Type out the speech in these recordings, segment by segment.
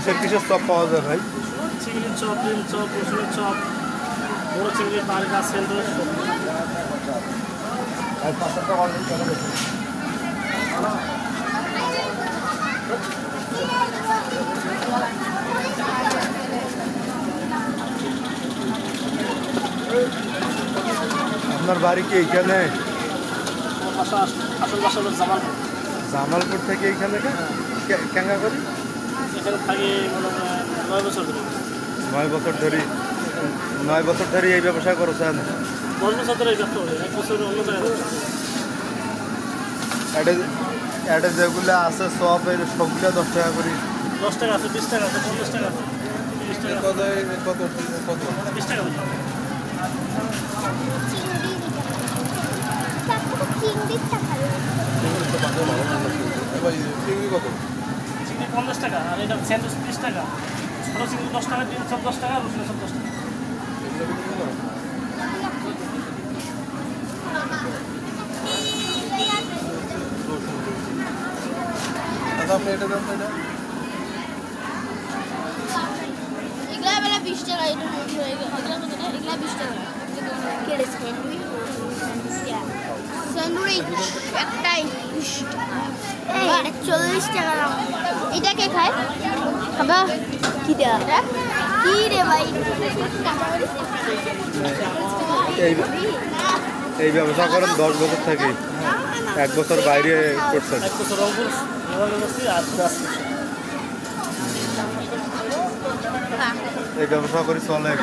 কিসের কিসের চপ পাওয়া যায় ভাই? চিংড়ির চপ, ডিম চপ, রসুনের চপ, বড় চিংড়ির বার্গার, স্যান্ডউইচ। আপনার বাড়ি কি এইখানে? আসল বাসা হলো জামালপুর। জামালপুর থেকে এইখানে কেঙ্গা করি? এখানে থাকি মনে হয় 9 বছর ধরে। 9 বছর ধরে? 9 বছর ধরে এই ব্যবসা করছেন? 10 বছর ধরে এই ব্যবসা করি, 1 বছর অন্য জায়গায়। এটা যেগুলো আছে সব এর সবগুলো 10 টাকা করে। 10 টাকা আছে, 20 টাকা আছে, 50 টাকা আছে, 30 টাকা কত কত কত? 20 টাকা। চিংড়ি কত? চিংড়ি 50 টাকা, আর এটা স্যান্ডউইচ 30 টাকা, ছোট চিংড়ি 10 টাকা, ডিম চপ 10 টাকা, রসুনের চপ 10 টাকা। আপনি এটা দাম এটা? এগুলা বেলা 20 টাকা, এটা এগুলা 20 টাকা কেটে স্যান্ডউইচ একটাই 20 টাকা, এটা 40 টাকা দাম। এটা কে খায়? খাবা কি দেয়া কি রে ভাই? এই ব্যবসা করেন 10 বছর থেকে? 1 বছর বাইরে করছেন? 1 বছর রংপুর বিভাগে বসছি, আর আসছি। এই ব্যবসা করে চলে?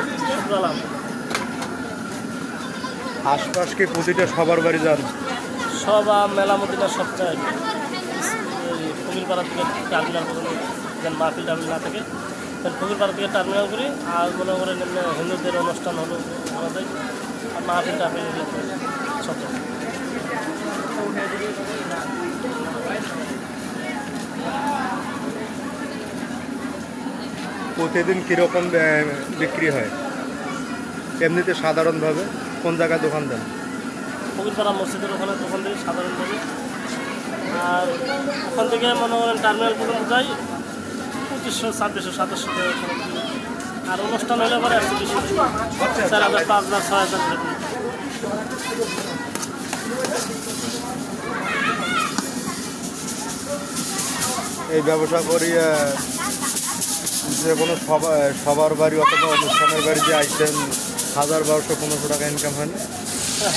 আশপাশ কি প্রতিটা সবার বাড়ি যান? সব মেলা মদিনা সব চাই। ফকিরপাড়া থেকে টার্মিনাল পর্যন্ত যেন মাহফিল টার্মিনাল না থাকে, ফকিরপাড়া থেকে টার্মিনাল করি। আর মনে করেন হিন্দুদের অনুষ্ঠান হলো করা যায়, আর মাহফিল টার্মিনাল সব চাই। প্রতিদিন কীরকম বিক্রি হয় এমনিতে সাধারণভাবে? কোন জায়গায় দোকান দেন? ফকিরপাড়া মসজিদের ওখানে দোকান দিই সাধারণভাবে। আর ওখান থেকে মনে করেন টার্মিনাল পর্যন্ত যাই 2500, 2600, 2700 টাকা। আর অনুষ্ঠান হলে পরে 120, 4000, 5000, 6000। এই ব্যবসা করি যে কোনো সবার বাড়ি অথবা অনুষ্ঠানের বাড়ি যে আইসেন 1000, 1200, 1500 টাকা ইনকাম হয় না?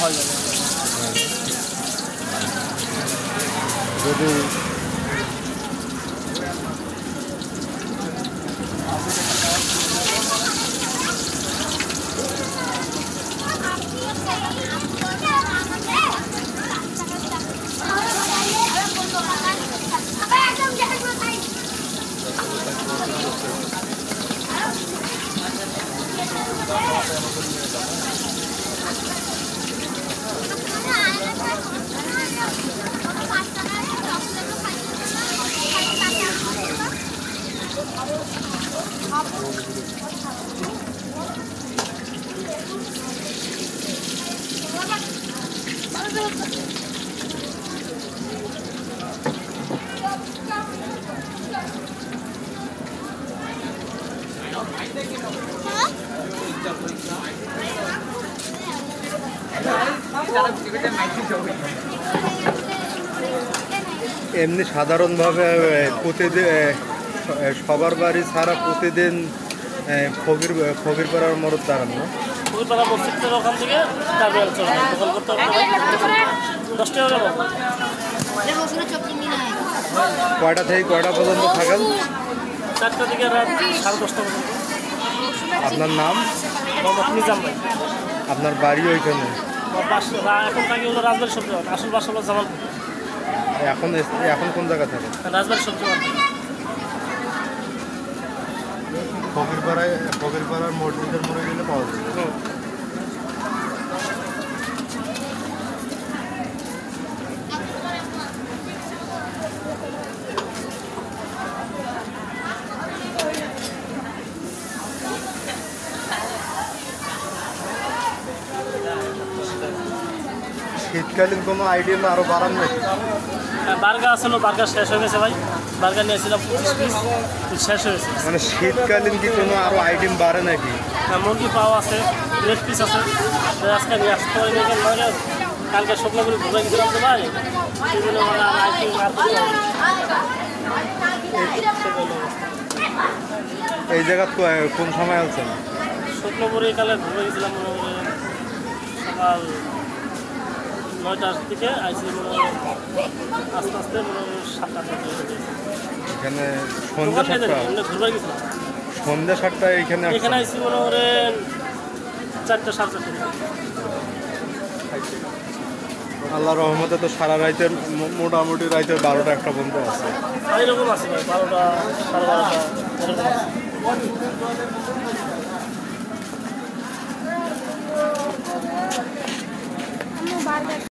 হয় যাবে। যদি এমনি সাধারণভাবে প্রতিদিন সবার বাড়ি ছাড়া প্রতিদিন ফকিরপাড়ার মরদ দাঁড়ান না? ফকিরপাড়া মসজিদের ওখান থেকে টার্মিনাল চলে দোকান করতে হবে। 10 টাকা দেবো। কয়টা থেকে কয়টা পর্যন্ত থাকেন? 4টা থেকে রাত 10:30 পর্যন্ত। আপনার নাম? মোহাম্মদ নিজাম ভাই। আপনার বাড়ি ওইখানে? এখন থাকি হলো রাজবাড়ি সবজি বাজার, আসল বাসা হলো জামালপুর। এখন কোন জায়গা থাকে? রাজবাড়ি সবজি বাজার। ফকিরপাড়ার মসজিদের মোড়ে গেলে পাওয়া যাবে। শীতকালীন কোনো আইটেম আরো বাড়ান নাকি? বার্গার আছে, বার্গার শেষ হয়ে গেছে ভাই। বার্গার নিয়েছিলাম 25 পিস, শেষ হয়েছে। মানে শীতকালীন কি কোনো আরো আইটেম বাড়ে নাকি? হ্যাঁ, মুরগি পাওয়া আছে, লেগ পিস আছে, তো আজকে নিয়ে আসতে পারিনি কেন মানে কালকে শুকনো করে ঘুরে গেছিলাম তো ভাই, সেই জন্য মানে আর আইটেম আর করতে পারিনি। এই জায়গা কোন সময় আছেন? শুকনো করে কালে ঘুরে গেছিলাম মনে করে সকাল 9টার দিকে আইসি, মনে হয় আস্তে আস্তে মনে হয় 7টা থেকে এখানে সন্ধ্যা 7টা? ঘুরে গেছিলাম সন্ধ্যা 7টায় এখানে এখানে আইসি মনে করেন 4টা 4:30। আল্লাহ রহমতে তো সারা রাইতের মোটামুটি রাইতের 12টা 1টা পর্যন্ত আছে। এরকম আছে ভাই, 12টা 12:30 এরকম আছে।